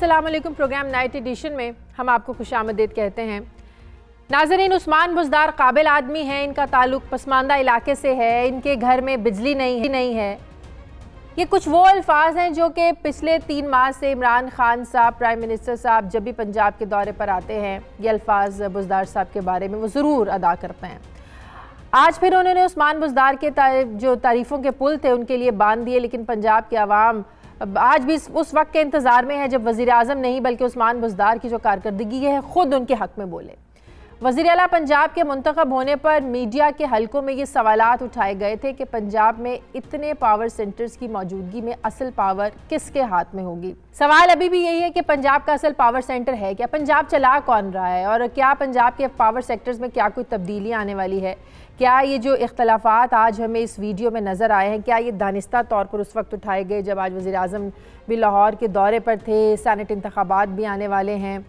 अस्सलाम वालेकुम। Programme night addition में हम आपको खुशामदीद कहते हैं। नाज़रीन, उस्मान बुज़दार काबिल आदमी हैं, इनका ताल्लुक़ पसमानदा इलाके से है, इनके घर में बिजली नहीं है। ये कुछ वो अल्फाज हैं जो कि पिछले 3 माह से इमरान खान साहब, प्राइम मिनिस्टर साहब जब भी पंजाब के दौरे पर आते हैं, ये अल्फाज बुज़दार साहब के बारे में वो ज़रूर अदा करते हैं। आज फिर उन्होंने उस्मान बुज़दार के जो तारीफ़ों के पुल थे उनके लिए बांध दिए, लेकिन पंजाब के अवाम आज भी उस वक्त के इंतज़ार में है जब वज़ीर आज़म नहीं बल्कि उस्मान बुज़दार की जो कारकर्दगी है ख़ुद उनके हक़ में बोले। वज़ीर आला पंजाब के मुंतखब होने पर मीडिया के हलकों में ये सवालात उठाए गए थे कि पंजाब में इतने पावर सेंटर्स की मौजूदगी में असल पावर किसके हाथ में होगी। सवाल अभी भी यही है कि पंजाब का असल पावर सेंटर है क्या, पंजाब चला कौन रहा है, और क्या पंजाब के पावर सेक्टर्स में क्या कोई तब्दीली आने वाली है। क्या ये जो इख्तलाफात आज हमें इस वीडियो में नज़र आए हैं, क्या ये दानिस्ता तौर पर उस वक्त उठाए गए जब आज वज़ीर आज़म भी लाहौर के दौरे पर थे, सेनेट इंतखाबात भी आने वाले हैं,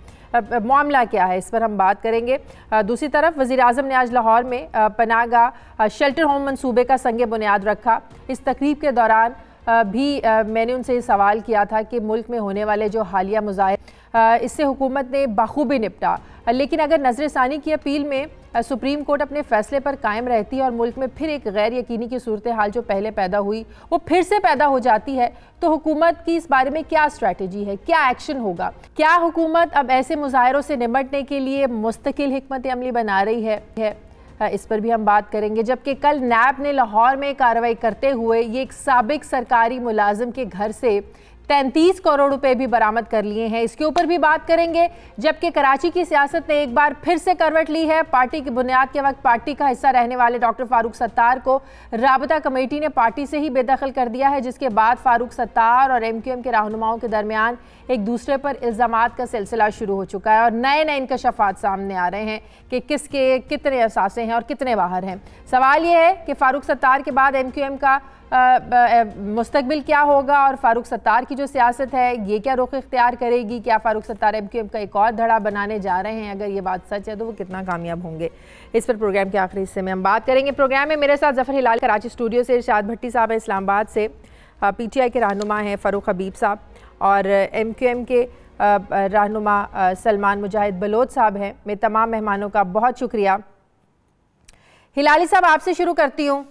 मामला क्या है, इस पर हम बात करेंगे। दूसरी तरफ वज़ीर आज़म ने आज लाहौर में पनाहगाह शेल्टर होम मंसूबे का संग बुनियाद रखा। इस तकरीब के दौरान भी मैंने उनसे सवाल किया था कि मुल्क में होने वाले जो हालिया मुज़ाहिरे इससे हुकूमत ने बखूबी निपटा, लेकिन अगर नज़रसानी की अपील में सुप्रीम कोर्ट अपने फैसले पर कायम रहती है और मुल्क में फिर एक गैर यकीनी की सूरत हाल जो पहले पैदा हुई वो फिर से पैदा हो जाती है, तो हुकूमत की इस बारे में क्या स्ट्रैटेजी है, क्या एक्शन होगा। क्या हुकूमत अब ऐसे मुजाहिरों से निपटने के लिए मुस्तकिल हिकमत अमली बना रही है, इस पर भी हम बात करेंगे। जबकि कल नैब ने लाहौर में कार्रवाई करते हुए ये एक साबिक सरकारी मुलाजिम के घर से 33 करोड़ रुपए भी बरामद कर लिए हैं, इसके ऊपर भी बात करेंगे। जबकि कराची की सियासत ने एक बार फिर से करवट ली है। पार्टी की बुनियाद के वक्त पार्टी का हिस्सा रहने वाले डॉक्टर फारूक सत्तार को राबता कमेटी ने पार्टी से ही बेदखल कर दिया है, जिसके बाद फारूक सत्तार और MQM के रहनुमाओं के दरमियान एक दूसरे पर इल्ज़ामात का सिलसिला शुरू हो चुका है और नए नए इंकशाफात सामने आ रहे हैं कि किसके कितने असासे हैं और कितने बाहर हैं। सवाल ये है कि फारूक सत्तार के बाद MQM का मुस्तकबिल क्या होगा और फारूक सत्तार की जो सियासत है ये क्या रुख इख्तियार करेगी। क्या फारूक सत्तार MQM का एक और धड़ा बनाने जा रहे हैं, अगर ये बात सच है तो वो कितना कामयाब होंगे, इस पर प्रोग्राम के आखिरी हिस्से में हम बात करेंगे। प्रोग्राम में मेरे साथ जफर हिलाल कराची स्टूडियो से, इरशाद भट्टी साहब है इस्लामाबाद से, PTI के रहनुमा हैं फ़ारूक हबीब साहब, और MQM के रहनुमा सलमान मुजाहिद बलोच साहब हैं। मैं तमाम मेहमानों का बहुत शुक्रिया। हिलाली साहब, आपसे शुरू करती हूँ।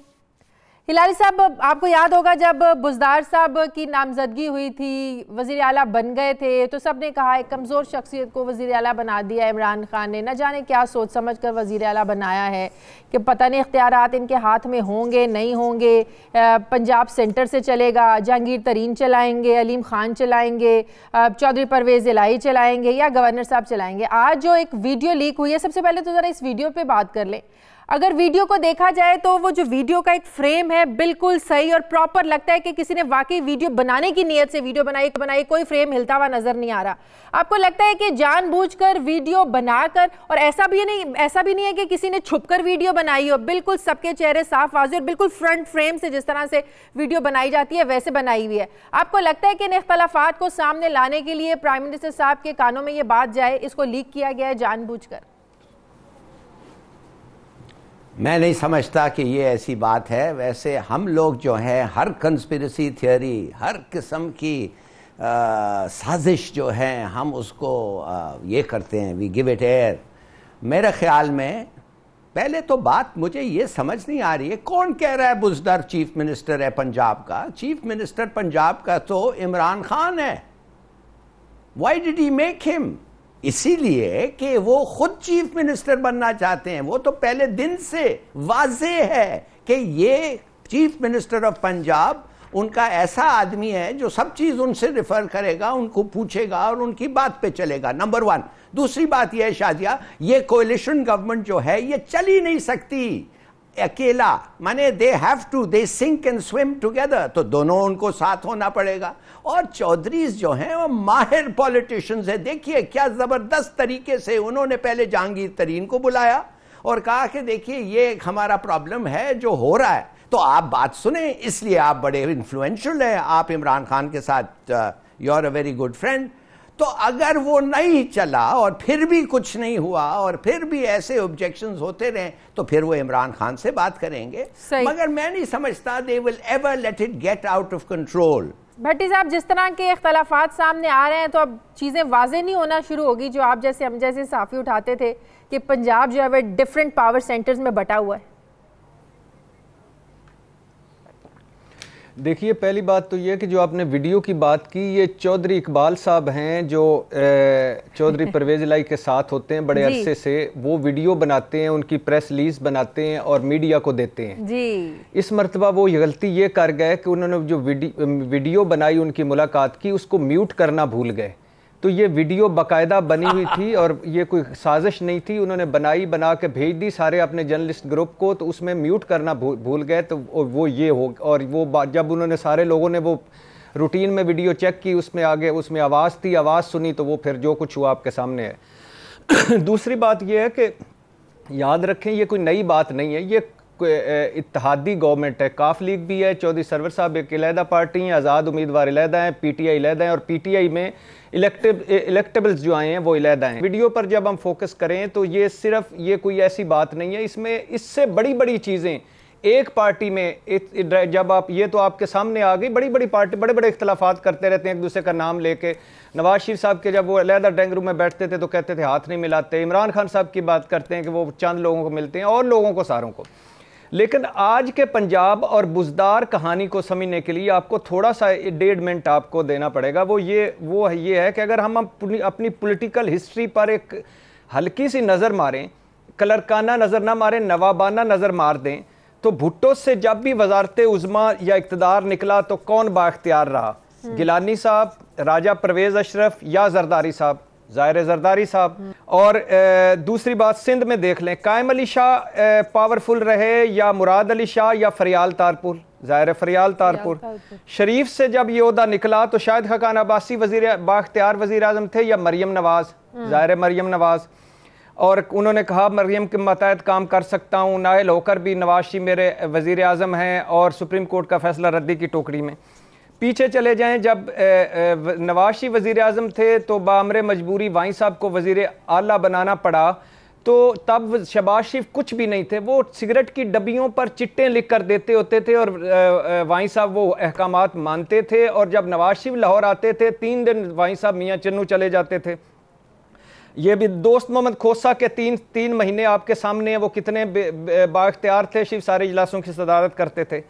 हिलाली साहब, आपको याद होगा जब बुज़दार साहब की नामजदगी हुई थी, वज़ीर आला बन गए थे, तो सब ने कहा एक कमज़ोर शख्सियत को वज़ीर आला बना दिया इमरान खान ने, न जाने क्या सोच समझ कर वज़ीर आला बनाया है कि पता नहीं इख्तियारात इनके हाथ में होंगे नहीं होंगे, पंजाब सेंटर से चलेगा, जहांगीर तरीन चलाएंगे, अलीम खान चलाएंगे, चौधरी परवेज़ इलाही चलाएंगे या गवर्नर साहब चलाएंगे। आज जो एक वीडियो लीक हुई है, सबसे पहले तो ज़रा इस वीडियो पर बात कर लें। अगर वीडियो को देखा जाए तो वो जो वीडियो का एक फ्रेम है बिल्कुल सही और प्रॉपर लगता है कि किसी ने वाकई वीडियो बनाने की नीयत से वीडियो बनाई, कोई फ्रेम हिलता हुआ नजर नहीं आ रहा। आपको लगता है कि जानबूझकर वीडियो बनाकर, और ऐसा भी नहीं है कि किसी ने छुपकर वीडियो बनाई हो, बिल्कुल सबके चेहरे साफ वाज़ेह और बिल्कुल फ्रंट फ्रेम से जिस तरह से वीडियो बनाई जाती है वैसे बनाई हुई है। आपको लगता है कि इन इख्तलाफात को सामने लाने के लिए प्राइम मिनिस्टर साहब के कानों में ये बात जाए, इसको लीक किया गया है जानबूझकर? मैं नहीं समझता कि ये ऐसी बात है। वैसे हम लोग जो हैं हर कंस्पिरेसी थियोरी, हर किस्म की साजिश जो है हम उसको ये करते हैं, वी गिव इट एयर। मेरे ख्याल में पहले तो बात मुझे ये समझ नहीं आ रही है, कौन कह रहा है बुज़दार चीफ मिनिस्टर है पंजाब का? चीफ मिनिस्टर पंजाब का तो इमरान खान है। Why did he make him? इसीलिए कि वो खुद चीफ मिनिस्टर बनना चाहते हैं। वो तो पहले दिन से वाज़ेह है कि ये चीफ मिनिस्टर ऑफ पंजाब उनका ऐसा आदमी है जो सब चीज उनसे रिफर करेगा, उनको पूछेगा और उनकी बात पे चलेगा। नंबर 1। दूसरी बात यह है शादिया, ये कोalition गवर्नमेंट जो है ये चल ही नहीं सकती अकेला, माने they sink and swim together, तो दोनों उनको साथ होना पड़ेगा। और चौधरीज जो हैं वो माहिर पॉलिटिशियंस है। देखिए क्या जबरदस्त तरीके से उन्होंने पहले जहांगीर तरीन को बुलाया और कहा कि देखिए ये हमारा प्रॉब्लम है जो हो रहा है, तो आप बात सुने, इसलिए आप बड़े इन्फ्लुएंशियल हैं, आप इमरान खान के साथ you are a very good friend. तो अगर वो नहीं चला और फिर भी कुछ नहीं हुआ और फिर भी ऐसे ऑब्जेक्शंस होते रहे, तो फिर वो इमरान खान से बात करेंगे। मगर मैं नहीं समझता they will ever let it get out of control. Bhatti साहब, जिस तरह के इख्तलाफात सामने आ रहे हैं तो अब चीज़ें वाज़ेह नहीं होना शुरू होगी, जो आप जैसे हम जैसे साफ़ी उठाते थे कि पंजाब जो है वह डिफरेंट पावर सेंटर्स में बटा हुआ है। देखिए, पहली बात तो ये कि जो आपने वीडियो की बात की, ये चौधरी इकबाल साहब हैं जो चौधरी परवेज़ इलाही के साथ होते हैं बड़े अरसे से। वो वीडियो बनाते हैं, उनकी प्रेस रिलीज बनाते हैं और मीडिया को देते हैं जी। इस मरतबा वो गलती ये कर गए कि उन्होंने जो वीडियो बनाई उनकी मुलाकात की, उसको म्यूट करना भूल गए। तो ये वीडियो बाकायदा बनी हुई थी और ये कोई साजिश नहीं थी, उन्होंने बना के भेज दी सारे अपने जर्नलिस्ट ग्रुप को, तो उसमें म्यूट करना भूल गए। तो वो ये हो, और वो जब उन्होंने सारे लोगों ने वो रूटीन में वीडियो चेक की, उसमें आगे उसमें आवाज़ थी, आवाज़ सुनी, तो वो फिर जो कुछ हुआ आपके सामने है। दूसरी बात ये है कि याद रखें, ये कोई नई बात नहीं है, ये इत्तेहादी गवर्नमेंट है। काफ लीग भी है, चौधरी सरवर साहब एक अलहदा पार्टी हैं, आज़ाद उम्मीदवार अलहदा हैं, पीटीआई अलहदा है, और पीटीआई में इलेक्टेबल्स जो आए हैं वो अलहदा हैं। वीडियो पर जब हम फोकस करें तो ये सिर्फ ये कोई ऐसी बात नहीं है, इसमें इससे बड़ी बड़ी चीज़ें एक पार्टी में जब आप ये तो आपके सामने आ गई, बड़ी बड़ी पार्टी बड़े बड़े इख्तलाफात करते रहते हैं एक दूसरे का नाम लेके। नवाज शरीफ साहब के जब वो अलहदा ड्राइंग रूम में बैठते थे तो कहते थे हाथ नहीं मिलाते। इमरान खान साहब की बात करते हैं कि वो चंद लोगों को मिलते हैं और लोगों को सारों को। लेकिन आज के पंजाब और बुजदार कहानी को समझने के लिए आपको थोड़ा सा 1.5 मिनट आपको देना पड़ेगा। वो ये है कि अगर हम अपनी पॉलिटिकल हिस्ट्री पर एक हल्की सी नज़र मारें, क्लर्काना नज़र ना मारें, नवाबाना नज़र मार दें, तो भुट्टो से जब भी वजारत उज़्मा या इक़्तिदार निकला तो कौन बाख्तियार रहा? गिलानी साहब, राजा परवेज़ अशरफ या जरदारी साहब? ज़ाहिर जरदारी साहब। और दूसरी बात, सिंध में देख लें, कायम अली शाह पावरफुल रहे या मुराद अली शाह या फरियाल तारपुर? ज़ाहिर फरियाल तारपुर। शरीफ से जब ये ओहदा निकला तो शायद खान अब्बासी बाख्तियार वज़ीर आज़म थे या मरियम नवाज़? ज़ाहिर मरियम नवाज़। और उन्होंने कहा मरियम के मतहत काम कर सकता हूँ, नायल होकर भी नवाज शरीफ मेरे वज़ीर आज़म हैं, और सुप्रीम कोर्ट का फैसला रद्दी की टोकरी में। पीछे चले जाएं, जब नवाज शरीफ वज़ीर आज़म थे तो बामरे मजबूरी वाई साहब को वज़ीर आला बनाना पड़ा, तो तब शहबाज शरीफ कुछ भी नहीं थे, वो सिगरेट की डब्बियों पर चिट्टे लिख कर देते होते थे और वाई साहब वो अहकामात मानते थे। और जब नवाज शरीफ लाहौर आते थे 3 दिन वाई साहब मियाँ चन्नू चले जाते थे। ये भी दोस्त मोहम्मद खोसा के 3 महीने आपके सामने हैं, वो कितने बाख्तियार थे, शिव सारे इजलासों की सदारत करते थे।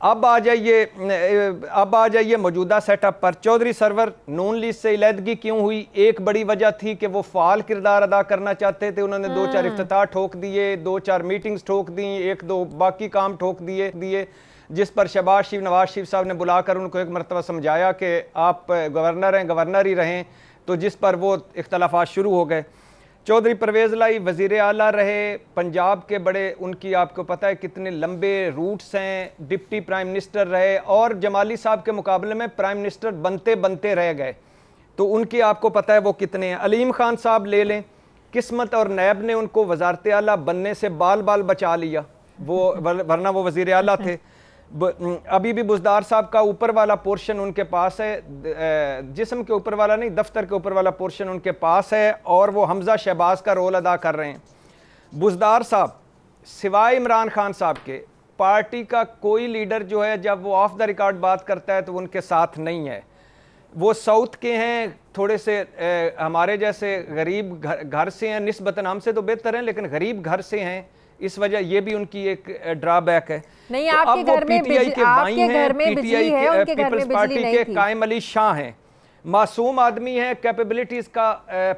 अब आ जाइए मौजूदा सेटअप पर। चौधरी सरवर नून लीग से इलहदगी क्यों हुई? एक बड़ी वजह थी कि वो फाल किरदार अदा करना चाहते थे, उन्होंने 2-4 इफ्तिताह ठोक दिए, 2-4 मीटिंग्स ठोक दी, 1-2 बाकी काम ठोक दिए, जिस पर शहबाज शरीफ नवाज शरीफ साहब ने बुलाकर उनको एक मरतबा समझाया कि आप गवर्नर हैं, गवर्नर ही रहें, तो जिस पर वो इख्तलाफात शुरू हो गए। चौधरी परवेज़ इलाही वज़ीर आला रहे, पंजाब के बड़े, उनकी आपको पता है कितने लंबे रूट्स हैं, डिप्टी प्राइम मिनिस्टर रहे और जमाली साहब के मुकाबले में प्राइम मिनिस्टर बनते रह गए, तो उनकी आपको पता है वो कितने हैं। अलीम खान साहब ले लें, किस्मत और नैब ने उनको वज़ारत आला बनने से बाल बचा लिया, वो वरना वो वज़ीर आला थे। अभी भी बुजदार साहब का ऊपर वाला पोर्शन उनके पास है, जिस्म के ऊपर वाला नहीं, दफ्तर के ऊपर वाला पोर्शन उनके पास है, और वो हमजा शहबाज का रोल अदा कर रहे हैं। बुजदार साहब सिवाय इमरान खान साहब के पार्टी का कोई लीडर जो है जब वो ऑफ द रिकॉर्ड बात करता है तो उनके साथ नहीं है। वो साउथ के हैं, थोड़े से हमारे जैसे गरीब घर से हैं, निस्बतन हमसे तो बेहतर हैं, लेकिन गरीब घर से हैं, इस वजह ये भी उनकी एक ड्रॉबैक है। नहीं, तो आपके घर में बिजली है, उनके घर में बिजली नहीं थी। कायम अली शाह हैं, मासूम आदमी है, कैपेबिलिटीज का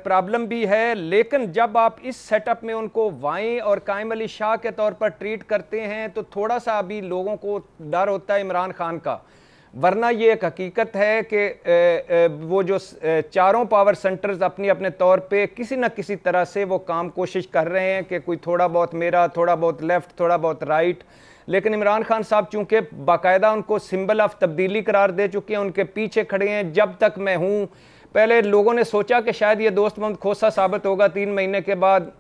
प्रॉब्लम भी है, लेकिन जब आप इस सेटअप में उनको वाई और कायम अली शाह के तौर पर ट्रीट करते हैं तो थोड़ा सा अभी लोगों को डर होता है इमरान खान का। वरना ये एक हकीकत है कि वो जो चारों पावर सेंटर्स अपनी अपने तौर पे किसी न किसी तरह से वो काम कोशिश कर रहे हैं कि कोई थोड़ा बहुत मेरा, थोड़ा बहुत लेफ्ट, थोड़ा बहुत राइट, लेकिन इमरान खान साहब चूंकि बाकायदा उनको सिंबल ऑफ तब्दीली करार दे चुके हैं, उनके पीछे खड़े हैं जब तक मैं हूँ। पहले लोगों ने सोचा कि शायद ये दोस्त मोहम्मद खोसा साबित होगा, 3 महीने के बाद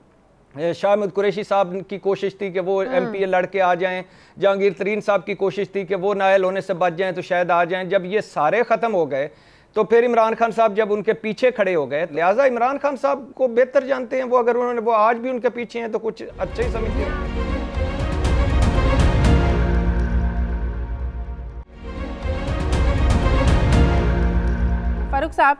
शाह महमूद कुरैशी साहब की कोशिश थी कि वो एमपीए लड़के आ जाएं, जहांगीर तरीन साहब की कोशिश थी कि वो नायल होने से बच जाएं तो शायद आ जाएं। जब ये सारे ख़त्म हो गए तो फिर इमरान खान साहब जब उनके पीछे खड़े हो गए, लिहाजा इमरान खान साहब को बेहतर जानते हैं वो, अगर उन्होंने वो आज भी उनके पीछे हैं तो कुछ अच्छा ही समझते हैं। फारूक साहब,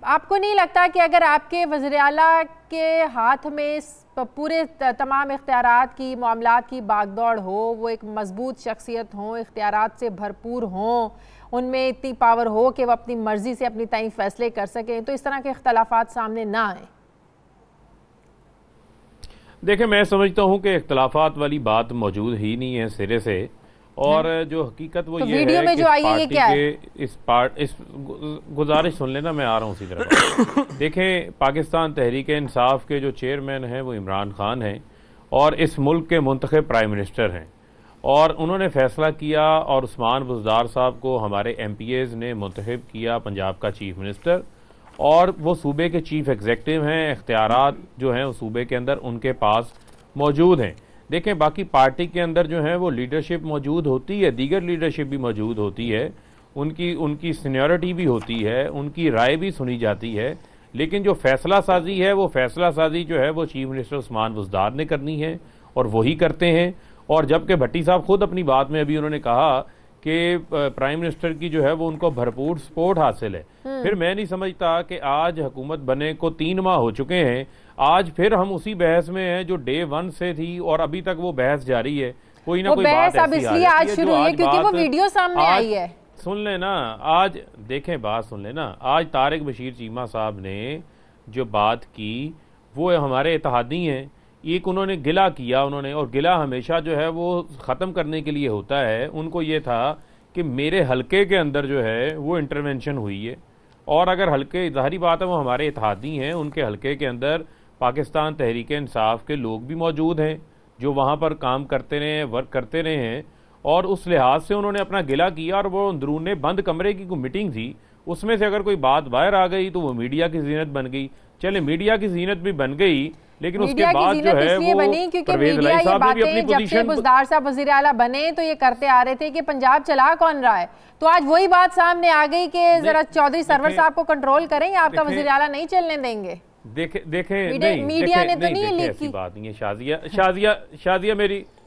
आपको नहीं लगता कि अगर आपके वज़ीर आला के हाथ में पूरे तमाम इख्तियारात की, मामलात की बागदौड़ हो, वो एक मजबूत शख्सियत हों, इख्तियारात से भरपूर हों, उनमें इतनी पावर हो कि वो अपनी मर्जी से अपनी ताईं फैसले कर सकें, तो इस तरह के इख्तलाफात सामने ना आए? देखिए, मैं समझता हूं कि इख्तलाफात वाली बात मौजूद ही नहीं है सिरे से, और जो हकीकत वो तो ये है कि इस गुजारिश सुन लेना, मैं आ रहा हूँ उसी तरफ। देखें, पाकिस्तान तहरीक इंसाफ के जो चेयरमैन हैं वो इमरान खान हैं और इस मुल्क के मुंतखब प्राइम मिनिस्टर हैं, और उन्होंने फैसला किया और उस्मान बुज़दार साहब को हमारे MPAs ने मुंतखब किया पंजाब का चीफ मिनिस्टर, और वो सूबे के चीफ एग्जेक्टिव हैं। इख्तियारात जो हैं उस सूबे के अंदर उनके पास मौजूद हैं। देखें, बाकी पार्टी के अंदर जो है वो लीडरशिप मौजूद होती है, दीगर लीडरशिप भी मौजूद होती है, उनकी सीनियरिटी भी होती है, उनकी राय भी सुनी जाती है, लेकिन जो फैसला साजी है वो फैसला साजी जो है वो चीफ मिनिस्टर उस्मान बुज़दार ने करनी है और वही करते हैं। और जबकि भट्टी साहब खुद अपनी बात में अभी उन्होंने कहा कि प्राइम मिनिस्टर की जो है वो उनको भरपूर सपोर्ट हासिल है, फिर मैं नहीं समझता कि आज हुकूमत बने को 3 माह हो चुके हैं, आज फिर हम उसी बहस में हैं जो डे 1 से थी और अभी तक वो बहस जारी है। कोई ना कोई बात ऐसी आ आज शुरू हुई क्योंकि वो वीडियो सामने आई है। सुन लेना, आज देखें, बात सुन लेना, आज तारिक बशीर चीमा साहब ने जो बात की वो हमारे इत्तेहादी हैं, एक उन्होंने गिला किया उन्होंने, और गिला हमेशा जो है वो ख़त्म करने के लिए होता है। उनको ये था कि मेरे हलके के अंदर जो है वो इंटरवेंशन हुई है, और अगर हलके, ज़ाहिरी बात है वो हमारे इत्तेहादी हैं, उनके हलके के अंदर पाकिस्तान तहरीक इंसाफ के लोग भी मौजूद हैं जो वहाँ पर काम करते रहे हैं, वर्क करते रहे हैं, और उस लिहाज से उन्होंने अपना गिला किया। और वो अंदरूने बंद कमरे की कोई मीटिंग थी, उसमें से अगर कोई बात बाहर आ गई तो वो मीडिया की जीनत बन गई। चले, मीडिया की जीनत भी बन गई, लेकिन उसके बाद जो है वो बनी क्योंकि मीडिया ये बातें जब से बुज़दार साहब वज़ीर आला बने तो ये करते आ रहे थे कि पंजाब चला कौन रहा है, तो आज वही बात सामने आ गई कि जरा चौधरी सरवर साहब को कंट्रोल करें, आपका वज़ीर आला नहीं चलने देंगे। देखें मीडिया ने तो नहीं लीक की बात नहीं है। शाजिया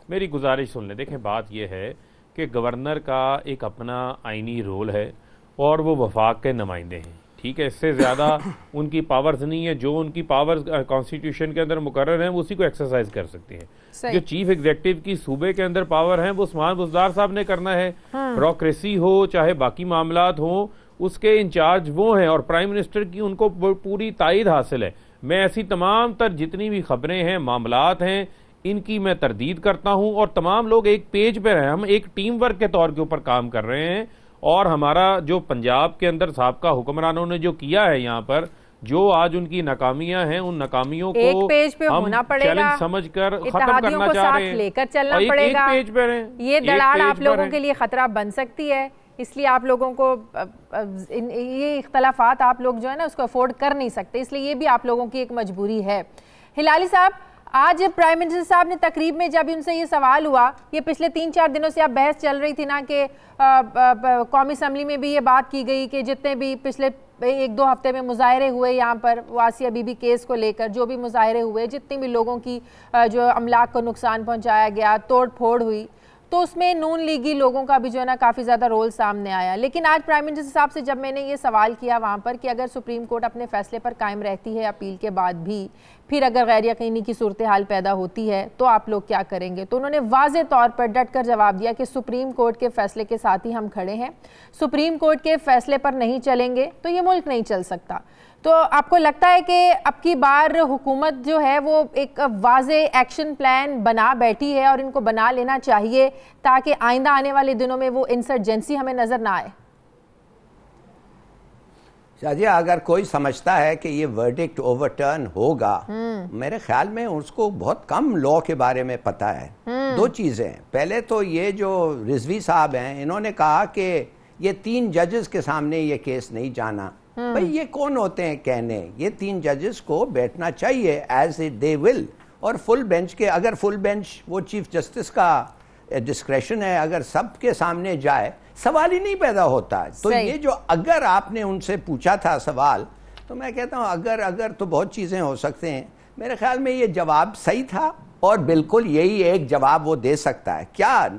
मेरी गुजारिश सुन ले। देखें, बात यह है कि गवर्नर का एक अपना आईनी रोल है और वो वफाक के नुमाइंदे हैं, ठीक है, इससे ज़्यादा उनकी पावर्स नहीं है। जो उनकी पावर्स कॉन्स्टिट्यूशन के अंदर मुकर्रर हैं वो उसी को एक्सरसाइज कर सकते हैं। जो चीफ एग्जेक्टिव की सूबे के अंदर पावर है वो उस्मान बुज़दार साहब ने करना है। ब्यूरोक्रेसी हो चाहे बाकी मामलात हो, उसके इंचार्ज वो हैं, और प्राइम मिनिस्टर की उनको पूरी तायद हासिल है। मैं ऐसी तमाम तर जितनी भी खबरें हैं, मामलात हैं, इनकी मैं तरदीद करता हूं, और तमाम लोग एक पेज पर हैं, हम एक टीम वर्क के तौर के ऊपर काम कर रहे हैं। और हमारा जो पंजाब के अंदर साबका हुक्मरानों ने जो किया है, यहाँ पर जो आज उनकी नाकामियां हैं, उन नाकामियों को एक पेज पे हम चैलेंज समझकर खत्म करना चाह रहे हैं, लेकर चलना पड़ेगा। एक पेज पर ये दलाल आप लोगों के लिए खतरा बन सकती है, इसलिए आप लोगों को ये इख्तलाफात आप लोग जो है ना उसको अफोर्ड कर नहीं सकते, इसलिए ये भी आप लोगों की एक मजबूरी है। हिलाली साहब, आज प्राइम मिनिस्टर साहब ने तकरीब में जब उनसे ये सवाल हुआ, ये पिछले 3-4 दिनों से अब बहस चल रही थी ना कि कौमी असम्बली में भी ये बात की गई कि जितने भी पिछले 1-2 हफ्ते में मुजाहरे हुए यहाँ पर आसिया बीबी केस को लेकर, जो भी मुजाहरे हुए, जितने भी लोगों की जो अमलाक को नुकसान पहुँचाया गया, तोड़ फोड़ हुई, तो उसमें नून लीगी लोगों का भी जो है ना काफ़ी ज़्यादा रोल सामने आया। लेकिन आज प्राइम मिनिस्टर साहब से जब मैंने ये सवाल किया वहाँ पर कि अगर सुप्रीम कोर्ट अपने फैसले पर कायम रहती है अपील के बाद भी, फिर अगर गैर यकीनी की सूरत हाल पैदा होती है तो आप लोग क्या करेंगे, तो उन्होंने वाज़े तौर पर डट कर जवाब दिया कि सुप्रीम कोर्ट के फैसले के साथ ही हम खड़े हैं, सुप्रीम कोर्ट के फैसले पर नहीं चलेंगे तो ये मुल्क नहीं चल सकता। तो आपको लगता है कि अब की बार हुकूमत जो है वो एक वाज़े एक्शन प्लान बना बैठी है और इनको बना लेना चाहिए ताकि आइंदा आने वाले दिनों में वो इंसर्जेंसी हमें नजर ना आए? शाजिया, अगर कोई समझता है कि ये वर्डिक्ट ओवरटर्न होगा, मेरे ख्याल में उसको बहुत कम लॉ के बारे में पता है। 2 चीज़ें, पहले तो ये जो रिजवी साहब हैं, इन्होंने कहा कि ये 3 जजेस के सामने ये केस नहीं जाना। भाई ये कौन होते हैं कहने, ये 3 जजेस को बैठना चाहिए एज इट दे विल, और फुल बेंच के, अगर फुल बेंच वो चीफ जस्टिस का डिस्क्रेशन है, अगर सबके सामने जाए सवाल ही नहीं पैदा होता। तो ये जो अगर आपने उनसे पूछा था सवाल, तो मैं कहता हूँ अगर तो बहुत चीज़ें हो सकते हैं। मेरे ख्याल में ये जवाब सही था और बिल्कुल यही एक जवाब वो दे सकता है। क्या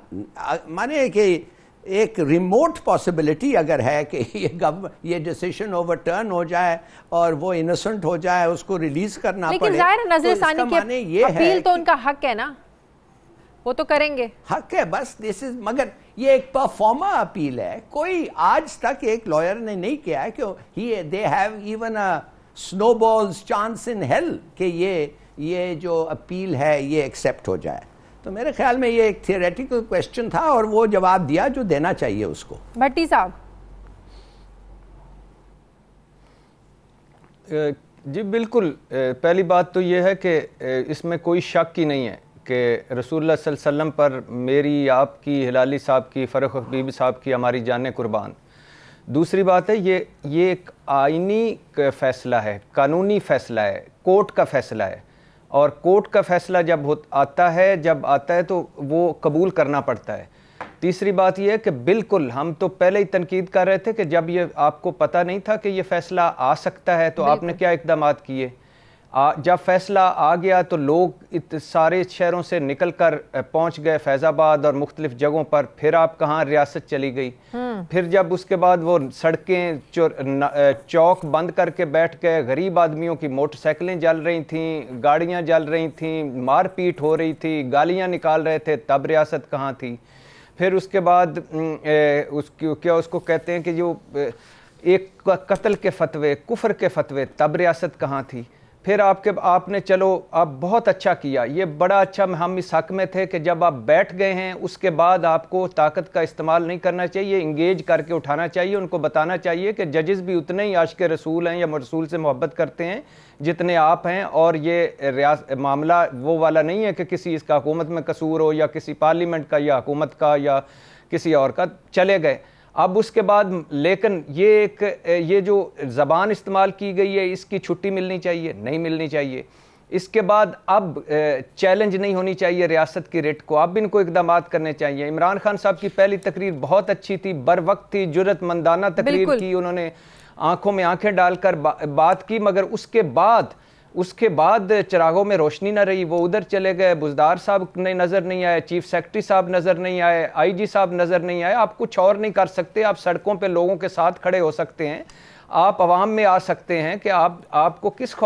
माने कि एक रिमोट पॉसिबिलिटी अगर है कि ये डिसीजन ओवरटर्न हो जाए और वो इनोसेंट हो जाए, उसको रिलीज करना पड़े, लेकिन जाहिर नजर सानी की अपील तो उनका हक है ना, वो तो करेंगे, हक है बस। दिस इज, मगर ये एक परफॉर्मा अपील है। कोई आज तक एक लॉयर ने नहीं किया है कि they have even a snowball's chance in hell कि ये जो अपील है ये एक्सेप्ट हो जाए। तो मेरे ख्याल में ये एक थियोरेटिकल क्वेश्चन था और वो जवाब दिया जो देना चाहिए उसको। भट्टी साहब। जी बिल्कुल, पहली बात तो ये है कि इसमें कोई शक ही नहीं है कि रसूलुल्लाह सल्लल्लाहु अलैहि वसल्लम पर मेरी, आपकी, हिलाली साहब की, फ़ारूक हबीब साहब की हमारी जानें कुर्बान। दूसरी बात है ये एक आईनी फ़ैसला है, कानूनी फ़ैसला है, कोर्ट का फ़ैसला है, और कोर्ट का फ़ैसला जब आता है तो वो कबूल करना पड़ता है। तीसरी बात यह है कि बिल्कुल हम तो पहले ही तनकीद कर रहे थे कि जब ये आपको पता नहीं था कि ये फ़ैसला आ सकता है तो आपने क्या इक़दामात किए। जब फैसला आ गया तो लोग सारे शहरों से निकल कर पहुँच गए फैज़ाबाद और मुख्तलिफ जगहों पर। फिर आप कहाँ रियासत चली गई। फिर जब उसके बाद वो सड़कें चौक बंद करके बैठ गए, गरीब आदमियों की मोटरसाइकिलें जल रही थीं, गाड़ियाँ जल रही थीं, मारपीट हो रही थी, गालियाँ निकाल रहे थे, तब रियासत कहाँ थी। फिर उसके बाद उसको कहते हैं कि जो एक कत्ल के फतवे, कुफ्र के फतवे, तब रियासत कहाँ थी। फिर आपने चलो आप बहुत अच्छा किया, ये बड़ा अच्छा, हम इस हक में थे कि जब आप बैठ गए हैं उसके बाद आपको ताकत का इस्तेमाल नहीं करना चाहिए, इंगेज करके उठाना चाहिए। उनको बताना चाहिए कि जजेस भी उतने ही आशिक रसूल हैं या रसूल से मोहब्बत करते हैं जितने आप हैं, और ये मामला वो वाला नहीं है कि किसी इसका हुकूमत में कसूर हो या किसी पार्लियामेंट का या हुकूमत का या किसी और का। चले गए अब उसके बाद, लेकिन ये जो ज़बान इस्तेमाल की गई है इसकी छुट्टी मिलनी चाहिए, नहीं मिलनी चाहिए। इसके बाद अब चैलेंज नहीं होनी चाहिए रियासत की रेट को, अब इनको इक़दामात करने चाहिए। इमरान खान साहब की पहली तकरीर बहुत अच्छी थी, बर वक्त थी, जुर्रतमंदाना तकरीर की, उन्होंने आंखों में आंखें डालकर बात की, मगर उसके बाद चिरागों में रोशनी न रही। वो उधर चले गए, बुज़दार साहब ने नज़र नहीं आए, चीफ सेक्रेटरी साहब नज़र नहीं आए, आईजी साहब नज़र नहीं आए। आप कुछ और नहीं कर सकते, आप सड़कों पे लोगों के साथ खड़े हो सकते हैं, आप अवाम में आ सकते हैं कि आपको किस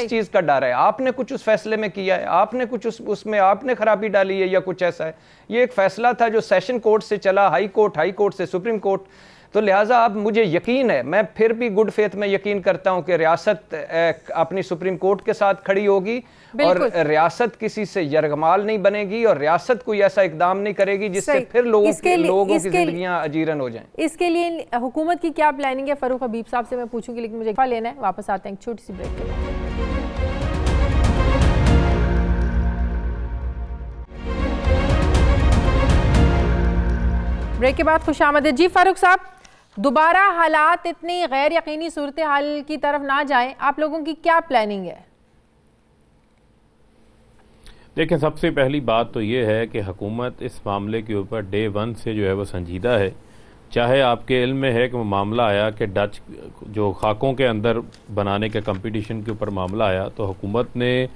चीज़ का डर है। आपने कुछ उस फैसले में किया है, आपने कुछ उसमें आपने खराबी डाली है या कुछ ऐसा है। ये एक फैसला था जो सेशन कोर्ट से चला, हाई कोर्ट से सुप्रीम कोर्ट। तो लिहाजा अब मुझे यकीन है, मैं फिर भी गुड फेथ में यकीन करता हूं कि रियासत अपनी सुप्रीम कोर्ट के साथ खड़ी होगी और रियासत किसी से यरगमाल नहीं बनेगी और रियासत कोई ऐसा इकदाम नहीं करेगी जिससे फिर लोगों की जिंदगियां अजीरन हो जाएं। इसके लिए हुकूमत की क्या प्लानिंग है, फारूक हबीब साहब से मैं पूछूंगी, लेकिन मुझे लेना है। वापस आते हैं एक छोटी सी ब्रेक के बाद। ब्रेक के बाद खुशामदीद जी। फारूक साहब, दोबारा हालात इतनी गैर यकीनी सूरत हाल की तरफ ना जाएं, आप लोगों की क्या प्लानिंग है? देखिए, सबसे पहली बात तो ये है कि हुकूमत इस मामले के ऊपर डे 1 से जो है वो संजीदा है। चाहे आपके इल्म में है कि वो मामला आया कि डच जो खाकों के अंदर बनाने के कंपटीशन के ऊपर मामला आया, तो हुकूमत ने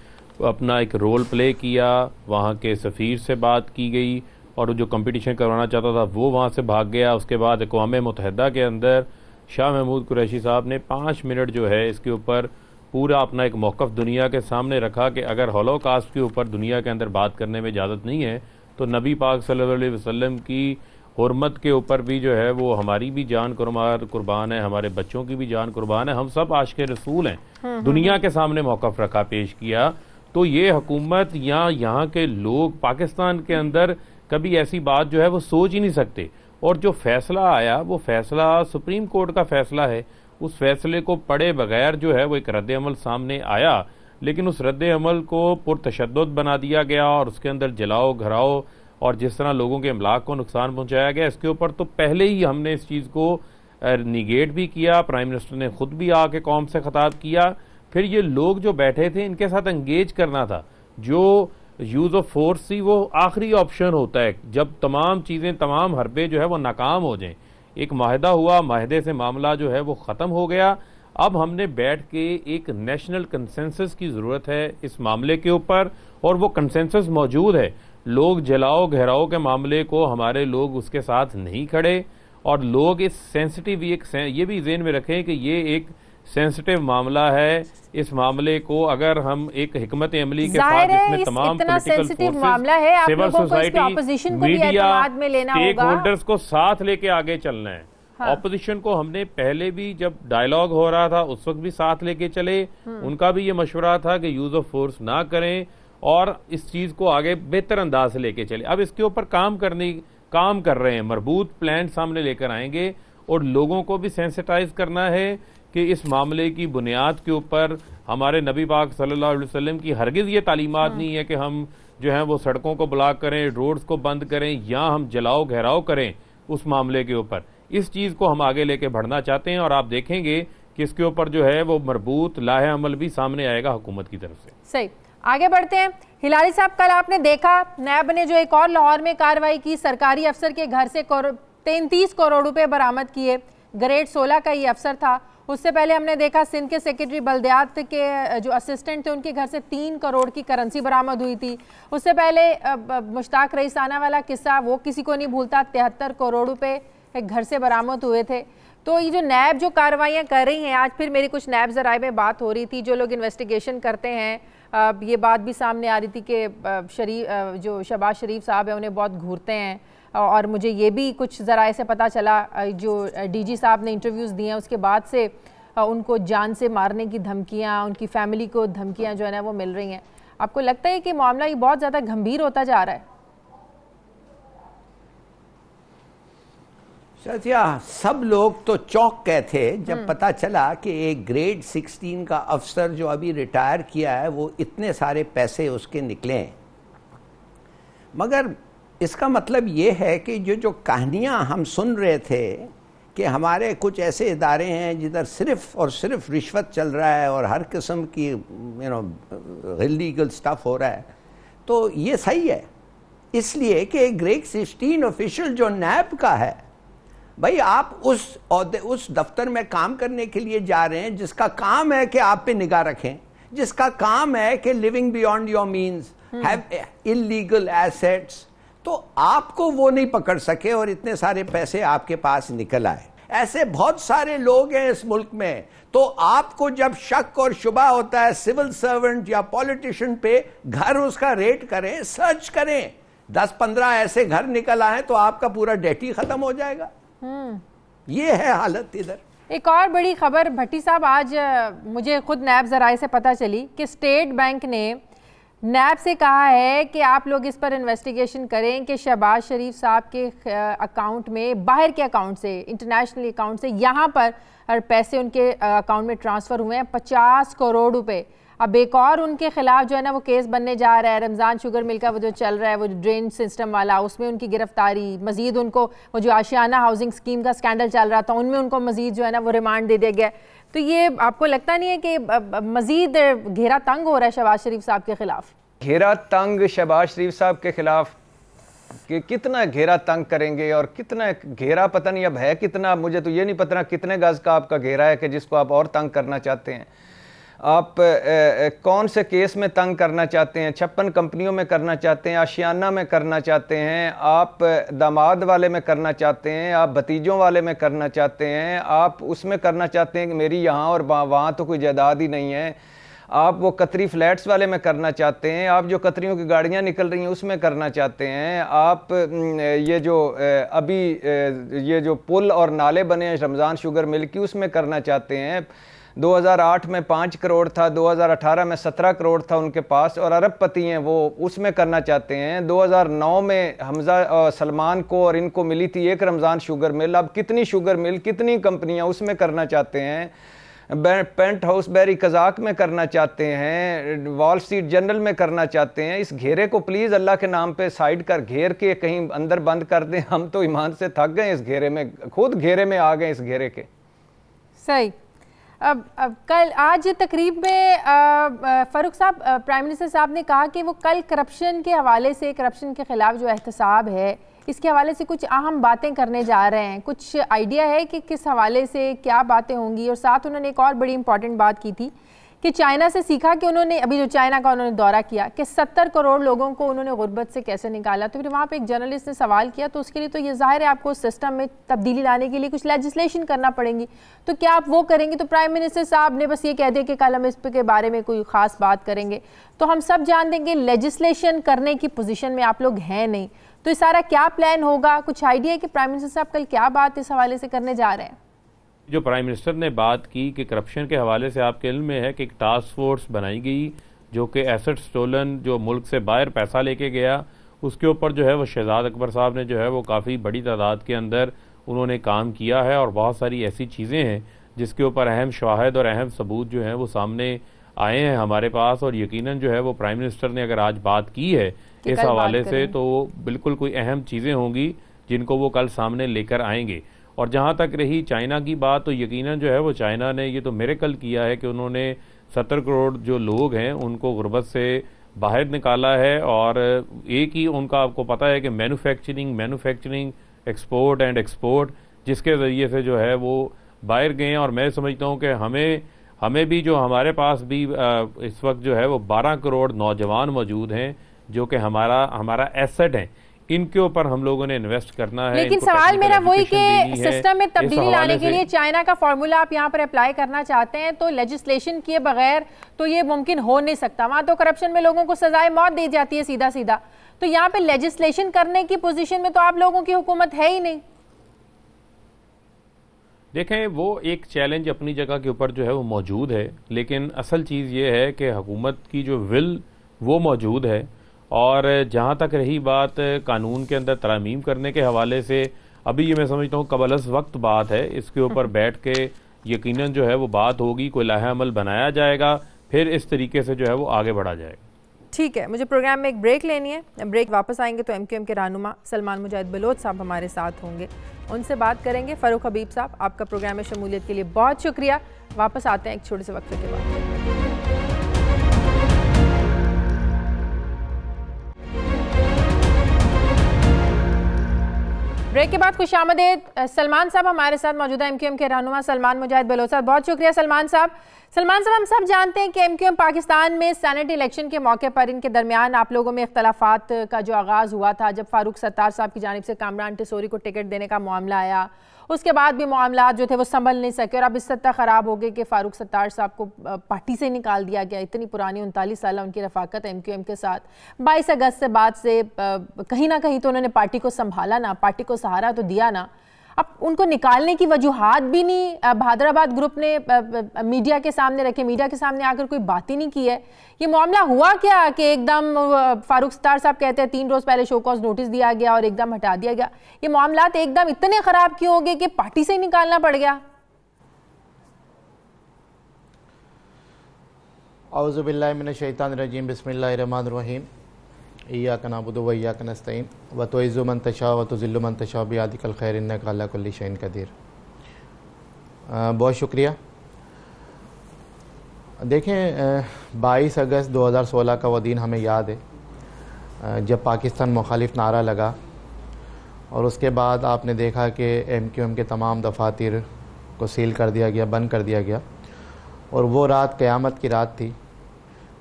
अपना एक रोल प्ले किया, वहाँ के सफ़ीर से बात की गई और जो कंपटीशन करवाना चाहता था वो वहाँ से भाग गया। उसके बाद अक़वाम मुत्तहिदा के अंदर शाह महमूद कुरैशी साहब ने 5 मिनट जो है इसके ऊपर पूरा अपना एक मौक़िफ़ दुनिया के सामने रखा कि अगर हॉलोकॉस्ट के ऊपर दुनिया के अंदर बात करने में इजाज़त नहीं है तो नबी पाक सल्लल्लाहु अलैहि वसल्लम की हुर्मत के ऊपर भी जो है वो हमारी भी जान कुर्बान है, हमारे बच्चों की भी जान कुर्बान है, हम सब आशिक़े रसूल हैं। दुनिया के सामने मौक़िफ़ रखा, पेश किया। तो ये हुकूमत या यहाँ के लोग पाकिस्तान के अंदर कभी ऐसी बात जो है वो सोच ही नहीं सकते। और जो फैसला आया वो फैसला सुप्रीम कोर्ट का फैसला है, उस फैसले को पढ़े बगैर जो है वो एक रद्द अमल सामने आया, लेकिन उस रद्द अमल को पुरतशद्दुद बना दिया गया और उसके अंदर जलाओ घराओ और जिस तरह लोगों के अमलाक को नुकसान पहुंचाया गया, इसके ऊपर तो पहले ही हमने इस चीज़ को निगेट भी किया। प्राइम मिनिस्टर ने खुद भी आके कौम से खिताब किया। फिर ये लोग जो बैठे थे इनके साथ एंगेज करना था। जो यूज़ ऑफ फोर्स थी वो आखिरी ऑप्शन होता है जब तमाम चीज़ें, तमाम हरबे जो है वो नाकाम हो जाएं। एक माहिदा हुआ, माहिदे से मामला जो है वो ख़त्म हो गया। अब हमने बैठ के एक नेशनल कंसेंसस की ज़रूरत है इस मामले के ऊपर, और वो कंसेंसस मौजूद है। लोग जलाओ घेराव के मामले को, हमारे लोग उसके साथ नहीं खड़े, और लोग इस सेंसिटिव, ये भी जेहन में रखें कि ये एक सेंसिटिव मामला है। इस मामले को अगर हम एक हिकमत अमली के साथ, जिसमें तमाम political forces, civil society, media, stakeholders को साथ लेके आगे चलना है। ऑपोजिशन को हमने पहले भी जब डायलॉग हो रहा था उस वक्त भी साथ लेके चले, उनका भी ये मशवरा था कि यूज ऑफ फोर्स ना करें और इस चीज को आगे बेहतर अंदाज से लेके चले। अब इसके ऊपर काम कर रहे हैं, मरबूत प्लान सामने लेकर आएंगे और लोगों को भी सेंसिटाइज करना है कि इस मामले की बुनियाद के ऊपर हमारे नबी पाक सल्लल्लाहु अलैहि वसल्लम की हरगिज ये तालीमात नहीं है कि हम जो है वो सड़कों को ब्लॉक करें, रोड्स को बंद करें या हम जलाओ घेराव करें उस मामले के ऊपर। इस चीज को हम आगे लेके बढ़ना चाहते हैं और आप देखेंगे कि इसके ऊपर जो है वो मरबूत लाहे अमल भी सामने आएगा हुकूमत की तरफ से। सही, आगे बढ़ते हैं। हिलारी साहब, कल आपने देखा नैब ने जो एक और लाहौर में कार्रवाई की, सरकारी अफसर के घर से 33 करोड़ रुपए बरामद किए। ग्रेड 16 का ये अफसर था। उससे पहले हमने देखा सिंध के सेक्रेटरी बल्दियात के जो असिस्टेंट थे उनके घर से 3 करोड़ की करेंसी बरामद हुई थी। उससे पहले मुश्ताक रईसाना वाला किस्सा वो किसी को नहीं भूलता, 73 करोड़ रुपए घर से बरामद हुए थे। तो ये जो नैब जो कार्रवाइयाँ कर रही हैं, आज फिर मेरी कुछ नैब ज़राए में बात हो रही थी, जो लोग इन्वेस्टिगेशन करते हैं, ये बात भी सामने आ रही थी कि जो शहबाज शरीफ साहब हैं उन्हें बहुत घूरते हैं। और मुझे ये भी कुछ ज़राए से पता चला, जो डीजी साहब ने इंटरव्यूज़ दिए हैं उसके बाद से उनको जान से मारने की धमकियाँ, उनकी फैमिली को धमकियाँ जो है ना वो मिल रही हैं। आपको लगता है कि मामला ये बहुत ज़्यादा गंभीर होता जा रहा है? सत्या, सब लोग तो चौंक गए थे जब पता चला कि एक ग्रेड 16 का अफसर जो अभी रिटायर किया है वो इतने सारे पैसे उसके निकले। मगर इसका मतलब ये है कि जो कहानियां हम सुन रहे थे कि हमारे कुछ ऐसे इदारे हैं जिधर सिर्फ और सिर्फ रिश्वत चल रहा है और हर किस्म की इल्लीगल स्टफ हो रहा है, तो ये सही है। इसलिए कि ग्रेड 16 ऑफिशियल जो नैब का है, भाई आप उस दफ्तर में काम करने के लिए जा रहे हैं जिसका काम है कि आप पे निगाह रखें, जिसका काम है कि living beyond your means, have illegal assets, तो आपको वो नहीं पकड़ सके और इतने सारे पैसे आपके पास निकल आए। ऐसे बहुत सारे लोग हैं इस मुल्क में। तो आपको जब शक और शुबा होता है सिविल सर्वेंट या पॉलिटिशियन पे, घर उसका रेट करें, सर्च करें। 10-15 ऐसे घर निकल आए तो आपका पूरा डेट ही खत्म हो जाएगा। ये है हालत इधर। एक और बड़ी खबर भट्टी साहब, आज मुझे खुद नैब ज़राए से पता चली कि स्टेट बैंक ने नैब से कहा है कि आप लोग इस पर इन्वेस्टिगेशन करें कि शहबाज शरीफ साहब के अकाउंट में, बाहर के अकाउंट से, इंटरनेशनल अकाउंट से यहाँ पर पैसे उनके अकाउंट में ट्रांसफ़र हुए हैं 50 करोड़ रुपए। अब एक और उनके खिलाफ जो है ना वो केस बनने जा रहा है, रमज़ान शुगर मिल का वो जो चल रहा है, वो ड्रेन सिस्टम वाला, उसमें उनकी गिरफ्तारी, मजीद उनको वो जो आशियाना हाउसिंग स्कीम का स्कैंडल चल रहा था उनमें उनको मजीद जो है ना वो रिमांड दे दिया गया। तो ये आपको लगता नहीं है कि मजीद घेरा तंग हो रहा है शहबाज शरीफ साहब के खिलाफ? घेरा तंग शहबाज शरीफ साहब के खिलाफ कि कितना घेरा तंग करेंगे और कितना घेरा पता नहीं अब है कितना, मुझे तो ये नहीं पता कितने गज का आपका घेरा है कि जिसको आप और तंग करना चाहते हैं। आप कौन से केस में तंग करना चाहते हैं? 56 कंपनियों में करना चाहते हैं, आशियाना में करना चाहते हैं, आप दामाद वाले में करना चाहते हैं, आप भतीजों वाले में करना चाहते हैं, आप उसमें करना चाहते हैं कि मेरी यहाँ और वहाँ तो कोई जायदाद ही नहीं है, आप वो कतरी फ्लैट्स वाले में करना चाहते हैं, आप जो कतरियों की गाड़ियाँ निकल रही हैं उसमें करना चाहते हैं, आप ये जो अभी ये जो पुल और नाले बने हैं रमज़ान शुगर मिल की उसमें करना चाहते हैं। 2008 में 5 करोड़ था, 2018 में 17 करोड़ था उनके पास और अरबपति हैं वो, उसमें करना चाहते हैं। 2009 में हमजा सलमान को और इनको मिली थी एक रमज़ान शुगर मिल, अब कितनी शुगर मिल, कितनी कंपनियां उसमें करना चाहते हैं। पेंट हाउस बैरी कजाक में करना चाहते हैं, वॉल स्ट्रीट जनरल में करना चाहते हैं। इस घेरे को प्लीज़ अल्लाह के नाम पे साइड कर घेर के कहीं अंदर बंद कर दें। हम तो ईमान से थक गए इस घेरे में, खुद घेरे में आ गए इस घेरे के। सही। अब कल आज तकरीब में फ़ारूक साहब, प्राइम मिनिस्टर साहब ने कहा कि वो कल करप्शन के हवाले से, करप्शन के ख़िलाफ़ जो एहतसाब है इसके हवाले से कुछ अहम बातें करने जा रहे हैं। कुछ आइडिया है कि किस हवाले से क्या बातें होंगी? और साथ उन्होंने एक और बड़ी इंपॉर्टेंट बात की थी कि चाइना से सीखा कि उन्होंने अभी जो चाइना का उन्होंने दौरा किया कि 70 करोड़ लोगों को उन्होंने गुर्बत से कैसे निकाला। तो फिर वहाँ पे एक जर्नलिस्ट ने सवाल किया, तो उसके लिए तो ये जाहिर है आपको सिस्टम में तब्दीली लाने के लिए कुछ लेजिस्लेशन करना पड़ेगी, तो क्या आप वो करेंगे? तो प्राइम मिनिस्टर साहब ने बस ये कह दिया कि कल हम इस के बारे में कोई ख़ास बात करेंगे। तो हम सब जान देंगे लेजिस्लेशन करने की पोजीशन में आप लोग हैं नहीं, तो ये सारा क्या प्लान होगा? कुछ आइडिया है कि प्राइम मिनिस्टर साहब कल क्या बात इस हवाले से करने जा रहे हैं? जो प्राइम मिनिस्टर ने बात की कि करप्शन के हवाले से आपके इल्म में है कि एक टास्क फोर्स बनाई गई जो कि एसेट स्टोलन, जो मुल्क से बाहर पैसा लेके गया, उसके ऊपर जो है वो शहजाद अकबर साहब ने जो है वो काफ़ी बड़ी तादाद के अंदर उन्होंने काम किया है और बहुत सारी ऐसी चीज़ें हैं जिसके ऊपर अहम शवाहिद और अहम सबूत जो हैं वो सामने आए हैं हमारे पास। और यकीनन जो है वो प्राइम मिनिस्टर ने अगर आज बात की है इस हवाले से तो बिल्कुल कोई अहम चीज़ें होंगी जिनको वो कल सामने लेकर आएंगे। और जहाँ तक रही चाइना की बात, तो यकीनन जो है वो चाइना ने ये तो मिरेकल किया है कि उन्होंने 70 करोड़ जो लोग हैं उनको गुर्बत से बाहर निकाला है। और एक ही उनका आपको पता है कि मैन्युफैक्चरिंग एक्सपोर्ट एंड एक्सपोर्ट, जिसके ज़रिए से जो है वो बाहर गए हैं। और मैं समझता हूँ कि हमें भी जो हमारे पास भी इस वक्त जो है वो 12 करोड़ नौजवान मौजूद हैं जो कि हमारा एसेट है, इनके ऊपर हम लोगों ने इन्वेस्ट करना है। लेकिन सवाल मेरा वही कि सिस्टम में तब्दीली लाने के लिए चाइना का फॉर्मूला आप यहाँ पर अप्लाई करना चाहते हैं, तो लेजिस्लेशन किए बगैर तो ये मुमकिन हो नहीं सकता। वहां तो करप्शन में लोगों को सजाए मौत दी जाती है सीधा सीधा, तो यहाँ पे लेजिस्लेशन करने की पोजीशन में तो आप लोगों की हुकूमत है ही नहीं। देखें, वो एक चैलेंज अपनी जगह के ऊपर जो है वो मौजूद है, लेकिन असल चीज़ ये है कि हुकूमत की जो विल वो मौजूद है। और जहाँ तक रही बात कानून के अंदर तरमीम करने के हवाले से, अभी ये मैं समझता हूँ कबल वक्त बात है, इसके ऊपर बैठ के यकीनन जो है वो बात होगी, कोई लाहे अमल बनाया जाएगा, फिर इस तरीके से जो है वो आगे बढ़ा जाएगा। ठीक है, मुझे प्रोग्राम में एक ब्रेक लेनी है। ब्रेक वापस आएंगे तो MQM के रहनुमा सलमान मुजाहिद बलोच साहब हमारे साथ होंगे, उनसे बात करेंगे। फ़ारूक हबीब साहब, आपका प्रोग्राम में शमूलियत के लिए बहुत शुक्रिया। वापस आते हैं एक छोटे से वक्फे के बाद। ब्रेक के बाद खुशामदीद। सलमान साहब हमारे साथ मौजूदा MQM के रहनुमा सलमान मुजाहिद बलोच साहब, बहुत शुक्रिया सलमान साहब। हम सब जानते हैं कि MQM पाकिस्तान में सेनेट इलेक्शन के मौके पर इनके दरमियान आप लोगों में इख्तलाफात का जो आगाज़ हुआ था जब फारूक सत्तार साहब की जानिब से कामरान टिसोरी को टिकट देने का मामला आया, उसके बाद भी मामला जो थे वो संभल नहीं सके और अब इस हद तक ख़राब हो गए कि फारूक सत्तार साहब को पार्टी से निकाल दिया गया। इतनी पुरानी 39 साल उनकी रफ़ाकत MQM के साथ, 22 अगस्त से बाद से कहीं ना कहीं तो उन्होंने पार्टी को संभाला ना, पार्टी को सहारा तो दिया ना। अब उनको निकालने की वजूहात भी नहीं हैदराबाद ग्रुप ने मीडिया के सामने रखे, मीडिया के सामने आकर कोई बात ही नहीं की है। ये मामला हुआ क्या कि एकदम फारूक सत्तार साहब कहते हैं 3 रोज़ पहले शो कॉज नोटिस दिया गया और एकदम हटा दिया गया। ये मामलात एकदम इतने ख़राब क्यों हो गए कि पार्टी से ही निकालना पड़ गया? औज़ु बिल्लाहि मिनश शैतानिर रजीम, बिस्मिल्लाहिर रहमानिर रहीम, इय्याका नअबुदु व इय्याका नस्तईन, व तुइज़्ज़ु मन तशा व तुज़िल्लु मन तशा बियदिकल खैर इन्नका अला कुल्लि शैइन क़दीर। बहुत शुक्रिया। देखें, 22 अगस्त 2016 का वो दिन हमें याद है जब पाकिस्तान मुखालिफ नारा लगा और उसके बाद आपने देखा कि MQM के तमाम दफातर को सील कर दिया गया, बंद कर दिया गया। और वो रात क़यामत की रात थी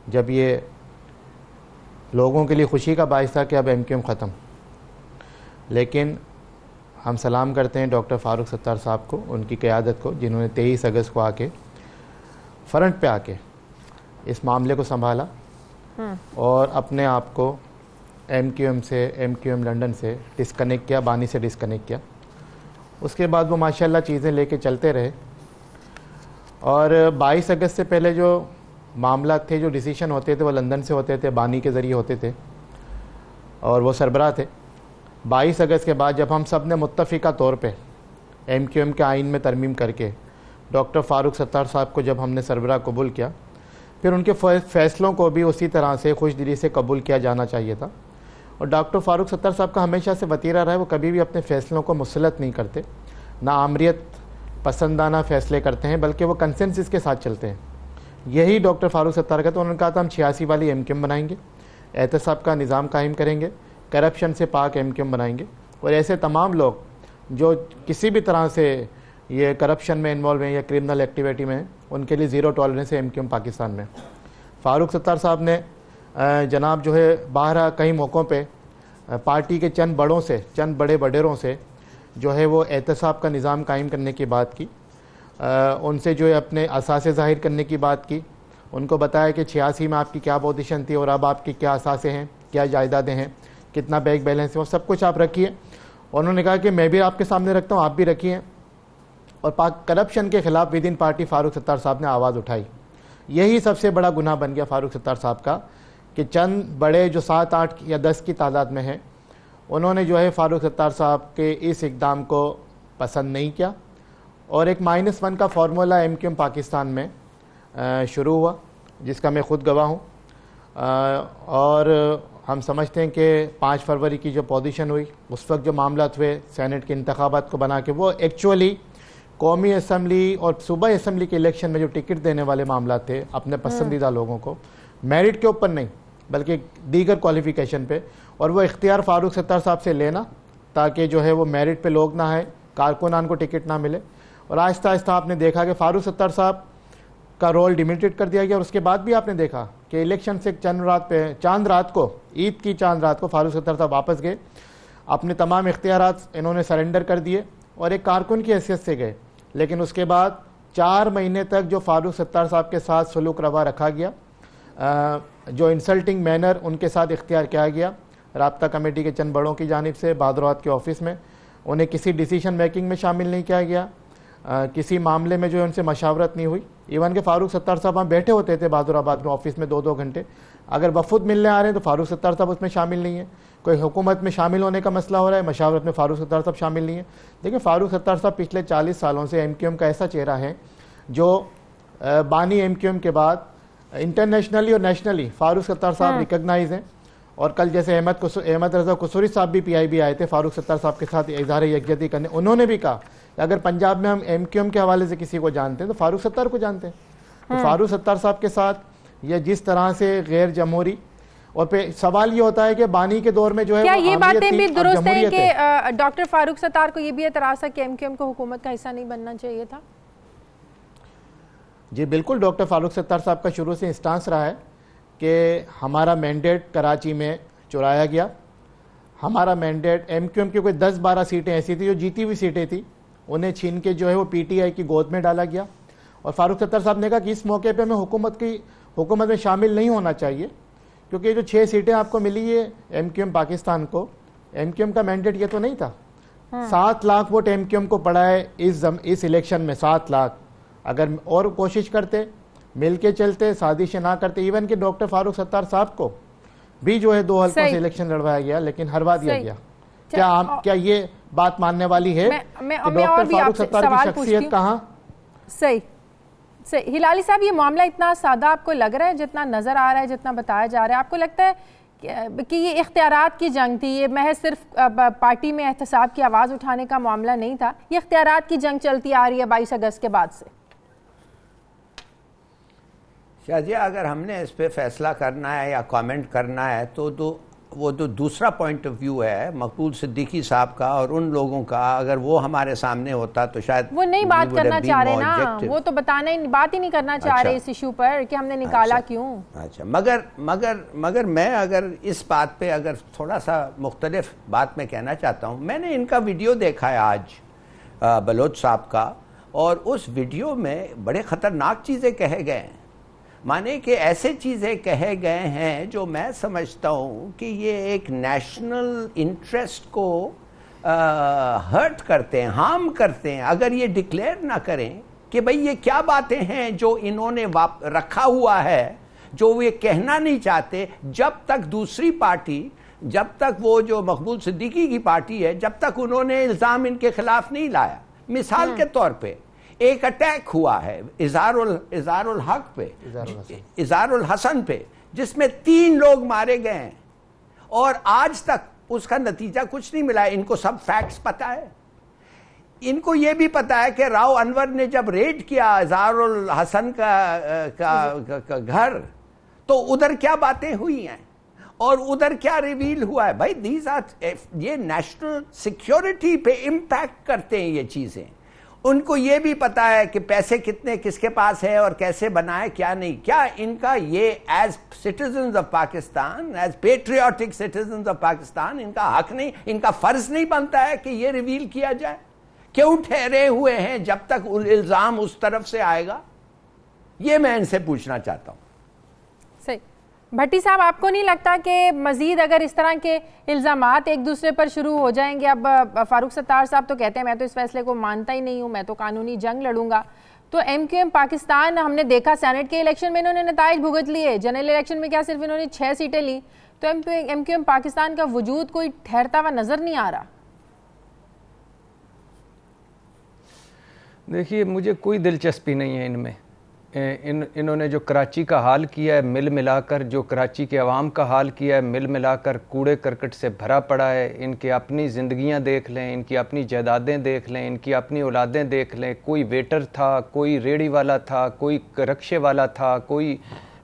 जब ये लोगों के लिए खुशी का बायस था कि अब MQM ख़त्म। लेकिन हम सलाम करते हैं डॉक्टर फ़ारूक सत्तार साहब को, उनकी क़यादत को, जिन्होंने 23 अगस्त को आके फ्रंट पे आके इस मामले को संभाला और अपने आप को MQM लंदन से डिस्कनेक्ट किया, बानी से डिस्कनेक्ट किया। उसके बाद वो माशाल्लाह चीज़ें लेके चलते रहे। और 22 अगस्त से पहले जो मामला थे, जो डिसीशन होते थे, वो लंदन से होते थे, बानी के ज़रिए होते थे और वो सरबराह थे। 22 अगस्त के बाद जब हम सब ने मुत्तफ़िका तौर पे MQM के आइन में तरमीम करके डॉक्टर फ़ारूक सत्तार साहब को जब हमने सरबराह कबूल किया, फिर उनके फ़ैसलों को भी उसी तरह से खुश दिली से कबूल किया जाना चाहिए था। और डॉक्टर फ़ारूक सत्तार साहब का हमेशा से वतीरा रहा है, वो कभी भी अपने फ़ैसलों को मुसलत नहीं करते, ना आमरीत पसंदाना फ़ैसले करते हैं, बल्कि वो कंसेंसस के साथ चलते हैं। यही डॉक्टर फ़ारूक सत्तार का, तो उन्होंने कहा था हम 86 वाली MQM बनाएंगे, एहतसाब का निज़ाम कायम करेंगे, करप्शन से पाक MQM बनाएंगे। और ऐसे तमाम लोग जो किसी भी तरह से ये करप्शन में इन्वॉल्व हैं या क्रिमिनल एक्टिविटी में, उनके लिए ज़ीरो टॉलरेंस है MQM पाकिस्तान में। फ़ारूक सत्तार साहब ने जनाब जो है बाहर कई मौक़ों पे पार्टी के चंद बड़ों से, चंद बड़े वडेरों से जो है वो एहतसाब का निज़ाम कायम करने की बात की, उनसे जो है अपने असासे ज़ाहिर करने की बात की, उनको बताया कि 86 में आपकी क्या पोजीशन थी और अब आपकी क्या असासे हैं, क्या जायदादें हैं, कितना बैंक बैलेंस है, वो सब कुछ आप रखिए। और उन्होंने कहा कि मैं भी आपके सामने रखता हूँ, आप भी रखिए। और करप्शन के ख़िलाफ़ with in party Farooq Sattar साहब ने आवाज़ उठाई। यही सबसे बड़ा गुनाह बन गया फ़ारूक सत्तार साहब का कि चंद बड़े जो 7, 8 या 10 की तादाद में हैं, उन्होंने जो है फ़ारूक सत्तार साहब के इस इक़दाम को पसंद नहीं किया और एक -1 का फार्मूला MQM पाकिस्तान में शुरू हुआ, जिसका मैं ख़ुद गवाह हूँ। और हम समझते हैं कि 5 फरवरी की जो पोजीशन हुई, उस वक्त जो मामला हुए सेनेट के इंतखाबात को बना के, वो एक्चुअली कौमी असम्बली और सूबाई असम्बली के इलेक्शन में जो टिकट देने वाले मामला थे अपने पसंदीदा लोगों को, मेरिट के ऊपर नहीं बल्कि दीगर क्वालिफिकेशन पे, और वो इख्तियार फ़ारूक सत्तार साहब से लेना ताकि जो है वो मेरिट पे लोग ना आए, कारकुनान को टिकट ना मिले। और आहिस्ता आहिस्ता आपने देखा कि फ़ारूक सत्तार साहब का रोल डिमिटेड कर दिया गया। और उसके बाद भी आपने देखा कि इलेक्शन से चांद रात को, ईद की चांद रात को फ़ारूक सत्तार साहब वापस गए, अपने तमाम इख्तियारात इन्होंने सरेंडर कर दिए और एक कारकुन की हैसियत से गए। लेकिन उसके बाद 4 महीने तक जो फ़ारूक सत्तार साहब के साथ सलूक रवा रखा गया, जो इंसल्टिंग मैनर उनके साथ इख्तियार किया गया राब्ता कमेटी के चंद बड़ों की जानिब से बादरात के ऑफिस में, उन्हें किसी डिसीजन मेकिंग में शामिल नहीं किया गया, किसी मामले में जो है उनसे मशावरत नहीं हुई। इवन के फ़ारूक सत्तार साहब वहाँ बैठे होते थे बहादुराबाद में ऑफिस में 2-2 घंटे, अगर वफद मिलने आ रहे हैं तो फ़ारूक सत्तार साहब उसमें शामिल नहीं है। कोई हुकूमत में शामिल होने का मसला हो रहा है, मशावरत में फ़ारूक सत्तार साहब शामिल नहीं है। देखिए फ़ारूक सत्तार साहब पिछले 40 सालों से MQM का ऐसा चेहरा है जो बानी MQM के बाद इंटरनेशनली और नेशनली फ़ारूक सत्तार साहब रिकग्नाइज हैं। और कल जैसे अहमद रज़ा कुसूरी साहब भी PIB आए थे फ़ारूक सत्तार साहब के साथ इज़हार यकजहती करने, उन्होंने भी कहा कि अगर पंजाब में हम MQM के हवाले से किसी को जानते हैं तो फ़ारूक सत्तार को जानते हैं। तो फ़ारूक सत्तार साहब के साथ ये जिस तरह से गैर जमहूरी, और पे सवाल ये होता है कि बानी के दौर में जो है क्या ये बातें भी दुरुस्त है कि डॉक्टर फ़ारूक सत्तार को ये भी एतराज़ था कि MQM को हुकूमत का हिस्सा नहीं बनना चाहिए था? जी बिल्कुल, डॉक्टर फ़ारूक सत्तार साहब का शुरू से इंस्टांस रहा है कि हमारा मैंडेट कराची में चुराया गया। हमारा मैंडेट MQM की कोई 10-12 सीटें ऐसी थी जो जीती हुई सीटें थी, उन्हें छीन के जो है वो PTI की गोद में डाला गया। और फ़ारूक सत्तार साहब ने कहा कि इस मौके पे हमें हुकूमत में शामिल नहीं होना चाहिए, क्योंकि जो 6 सीटें आपको मिली है MQM पाकिस्तान को, MQM का मैंडेट ये तो नहीं था। 7 लाख वोट MQM को पड़ा है इस इलेक्शन में, 7 लाख। अगर और कोशिश करते, मिल के चलते, साजिशें ना करते, इवन कि डॉक्टर फ़ारूक सत्तार साहब को भी जो है 2 हल्कों से इलेक्शन लड़वाया गया लेकिन हरवा दिया गया। क्या ये बात मानने वाली है कि डॉक्टर फ़ारूक सत्तार की शख्सियत कहाँ? सही हिलाली साहब, ये मामला इतना सादा आपको लग रहा है जितना नज़र आ रहा है, जितना बताया जा रहा है? आपको लगता है कि ये इख्तियारात की जंग थी, ये महज सिर्फ पार्टी में एहतसाब की आवाज़ उठाने का मामला नहीं था, ये इख्तियारात की जंग चलती आ रही है 22 अगस्त के बाद से? शाजिया, अगर हमने इस पे फैसला करना है या कमेंट करना है तो वो जो दूसरा पॉइंट ऑफ व्यू है मकबूल सिद्दीकी साहब का और उन लोगों का, अगर वो हमारे सामने होता तो शायद वो नहीं बात करना चाह रहे ना, वो तो बात ही नहीं करना चाह रहे इस इशू पर कि हमने निकाला क्यों। अच्छा, मगर मैं अगर इस बात पे अगर थोड़ा सा मुख्तलिफ बात मैं कहना चाहता हूँ। मैंने इनका वीडियो देखा है आज बलोच साहब का, और उस वीडियो में बड़े ख़तरनाक चीज़ें कहे गए हैं, माने कि ऐसे चीज़ें कहे गए हैं जो मैं समझता हूँ कि ये एक नेशनल इंटरेस्ट को हर्ट करते हैं, हार्म करते हैं। अगर ये डिक्लेयर ना करें कि भाई ये क्या बातें हैं जो इन्होंने रखा हुआ है, जो वे कहना नहीं चाहते, जब तक दूसरी पार्टी, जब तक वो जो मकबूल सिद्दीकी की पार्टी है, जब तक उन्होंने इल्ज़ाम इनके खिलाफ नहीं लाया। मिसाल के तौर पे एक अटैक हुआ है इज़हारुल हक पे, इज़हारुल हसन पे, जिसमें 3 लोग मारे गए हैं और आज तक उसका नतीजा कुछ नहीं मिला है। इनको सब फैक्ट्स पता है। इनको ये भी पता है कि राव अनवर ने जब रेड किया इज़हारुल हसन का घर, तो उधर क्या बातें हुई हैं और उधर क्या रिवील हुआ है। भाई ये नेशनल सिक्योरिटी पे इम्पैक्ट करते हैं ये चीज़ें। उनको ये भी पता है कि पैसे कितने किसके पास है और कैसे बनाए क्या नहीं। क्या इनका ये as citizens of Pakistan, as patriotic citizens of Pakistan, इनका हक नहीं, इनका फर्ज नहीं बनता है कि ये रिवील किया जाए? क्यों ठहरे हुए हैं जब तक इल्जाम उस तरफ से आएगा? ये मैं इनसे पूछना चाहता हूं। सही। भट्टी साहब, आपको नहीं लगता कि मजीद अगर इस तरह के इल्ज़ामात एक दूसरे पर शुरू हो जाएंगे? अब फारूक सत्तार साहब तो कहते हैं मैं तो इस फैसले को मानता ही नहीं हूँ, मैं तो कानूनी जंग लड़ूंगा। तो MQM पाकिस्तान, हमने देखा सेनेट के इलेक्शन में इन्होंने नताइज भुगत लिए, जनरल इलेक्शन में क्या सिर्फ इन्होंने 6 सीटें ली। तो MQM पाकिस्तान का वजूद कोई ठहरता हुआ नज़र नहीं आ रहा। देखिए, मुझे कोई दिलचस्पी नहीं है इनमें। इन्होंने जो कराची का हाल किया है मिल मिलाकर, जो कराची के अवाम का हाल किया है मिल मिलाकर, कूड़े करकट से भरा पड़ा है। इनकी अपनी ज़िंदगियां देख लें, इनकी अपनी जायदादें देख लें, इनकी अपनी औलादें देख लें। कोई वेटर था, कोई रेड़ी वाला था, कोई रक्शे वाला था, कोई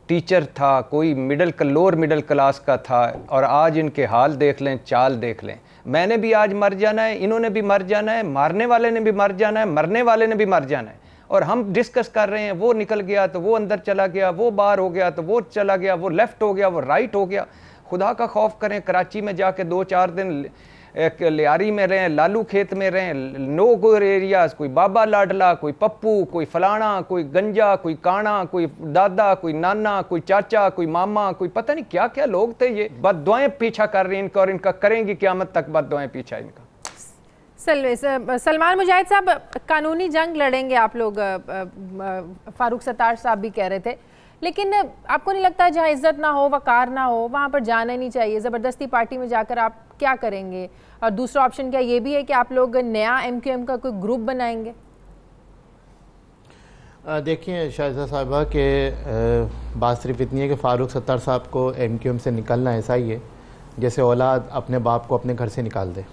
टीचर था, कोई लोअर मिडिल क्लास का था, और आज इनके हाल देख लें, चाल देख लें। मैंने भी आज मर जाना है, इन्होंने भी मर जाना है, मारने वाले ने भी मर जाना है, मरने वाले ने भी मर जाना है। और हम डिस्कस कर रहे हैं, वो निकल गया तो वो अंदर चला गया, वो बाहर हो गया तो वो चला गया, वो लेफ्ट हो गया, वो राइट हो गया। खुदा का खौफ करें, कराची में जाके 2-4 दिन लियारी में रहें, लालू खेत में रहें, नो गोर एरियाज, कोई बाबा लाडला, कोई पप्पू, कोई फलाना, कोई गंजा, कोई काना, कोई दादा, कोई नाना, कोई चाचा, कोई मामा, कोई पता नहीं क्या क्या लोग थे। ये बद्दुआएं पीछा कर रही हैं इनका, और इनका करेंगी क़यामत तक बद्दुआएं पीछा इनका। सलमान मुजाहिद साहब, कानूनी जंग लड़ेंगे आप लोग, फारूक सत्तार साहब भी कह रहे थे, लेकिन आपको नहीं लगता जहाँ इज्जत ना हो, वकार ना हो, वहाँ पर जाना ही नहीं चाहिए? ज़बरदस्ती पार्टी में जाकर आप क्या करेंगे? और दूसरा ऑप्शन क्या ये भी है कि आप लोग नया MQM का कोई ग्रुप बनाएंगे? देखिए शाहिदा साहिबा के बात सिर्फ इतनी है कि फ़ारूक सत्तार साहब को MQM से निकलना ऐसा ही है जैसे औलाद अपने बाप को अपने घर से निकाल दे।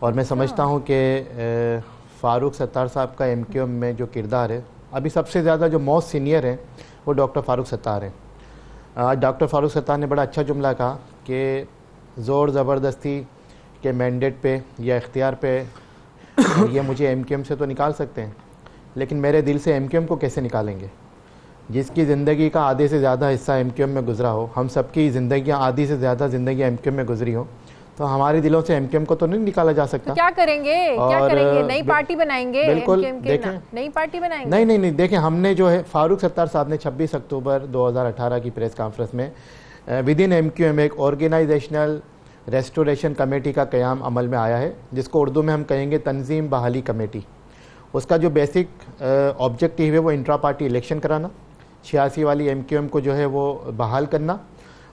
और मैं समझता हूँ कि फ़ारूक सत्तार साहब का MQM में जो किरदार है, अभी सबसे ज़्यादा जो मोस्ट सीनियर हैं वो डॉक्टर फ़ारूक सत्तार हैं। आज डॉक्टर फ़ारूक सत्तार ने बड़ा अच्छा जुमला कहा कि ज़ोर ज़बरदस्ती के मैंडेट पे या इख्तियार पे ये मुझे MQM से तो निकाल सकते हैं, लेकिन मेरे दिल से MQM को कैसे निकालेंगे? जिसकी ज़िंदगी का आधे से ज़्यादा हिस्सा MQM में गुजरा हो, हम सबकी ज़िंदगियाँ आधी से ज़्यादा ज़िंदगी MQM में गुजरी हो, तो हमारे दिलों से MQM को तो नहीं निकाला जा सकता। तो क्या करेंगे? क्या करेंगे? नई पार्टी बनाएंगे? बिल्कुल, देखें, नई पार्टी बनाएंगे? नहीं, देखें, हमने जो है फ़ारूक सत्तार साहब ने 26 अक्टूबर 2018 की प्रेस कॉन्फ्रेंस में विद इन MQM एक ऑर्गेनाइजेशनल रेस्टोरेशन कमेटी का क़याम अमल में आया है, जिसको उर्दू में हम कहेंगे तंजीम बहाली कमेटी। उसका जो बेसिक ऑब्जेक्टिव है वो इंट्रा पार्टी इलेक्शन कराना, 86 वाली MQM को जो है वो बहाल करना,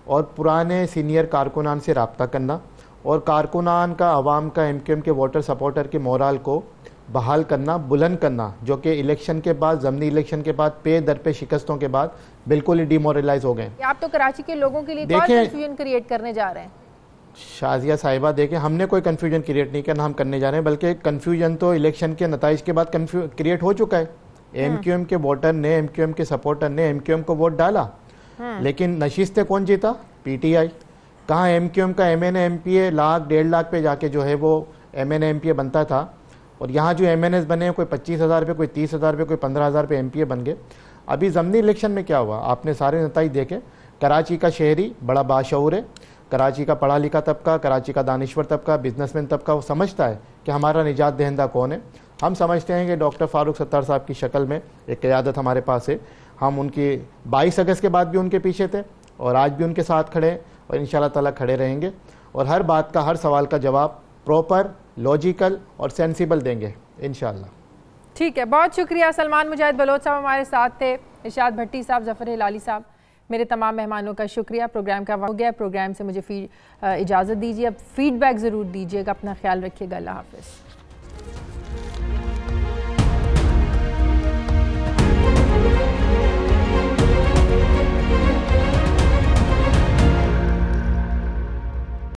और पुराने सीनियर कारकुनान से रब्ता करना, और कारकुनान का अवाम का MQM के वोटर सपोर्टर के मोराल को बहाल करना, बुलंद करना, जो कि इलेक्शन के बाद, ज़मनी इलेक्शन के बाद पे दर पे शिकस्तों के बाद बिल्कुल ही डिमोरलाइज हो गए। आप तो कराची के लोगों के लिए कंफ्यूजन क्रिएट करने जा रहे हैं। शाजिया साहिबा, देखें, हमने कोई कन्फ्यूजन क्रिएट नहीं करना, हम करने जा रहे हैं, बल्कि कन्फ्यूजन तो इलेक्शन के नताइज के बाद क्रिएट हो चुका है। MQM के वोटर ने, MQM के सपोर्टर ने MQM को वोट डाला, लेकिन नशिस्तें कौन जीता? PTI। कहाँ MQM का MNA MPA लाख 1.5 लाख पे जाके जो है वो MNA MPA बनता था, और यहाँ जो MNAs बने कोई 25,000 रुपये, कोई 30,000 रुपये, कोई 15,000 रुपये MPA बन गए। अभी ज़मनी इलेक्शन में क्या हुआ आपने सारे नताइज देखे। कराची का शहरी बड़ा बाशऊर है, कराची का पढ़ा लिखा तबका, कराची का दानिश्वर तबका, बिजनेसमैन तबका, वो समझता है कि हमारा निजात दहिंदा कौन है। हम समझते हैं कि डॉक्टर फ़ारूक सत्तार साहब की शक्ल में एक क़यादत हमारे पास है। हम उनकी 22 अगस्त के बाद भी उनके पीछे थे और आज भी उनके साथ खड़े हैं, और इंशाल्लाह ताला खड़े रहेंगे, और हर बात का, हर सवाल का जवाब प्रॉपर, लॉजिकल और सेंसिबल देंगे इंशाल्लाह। ठीक है, बहुत शुक्रिया। सलमान मुजाहिद बलोच साहब हमारे साथ थे, इरशाद भट्टी साहब, ज़फ़र हिलाली साहब, मेरे तमाम मेहमानों का शुक्रिया। प्रोग्राम का हो गया, प्रोग्राम से मुझे इजाज़त दीजिए। अब फीडबैक ज़रूर दीजिएगा, अपना ख्याल रखिएगा। अल्लाह हाफ़िज़।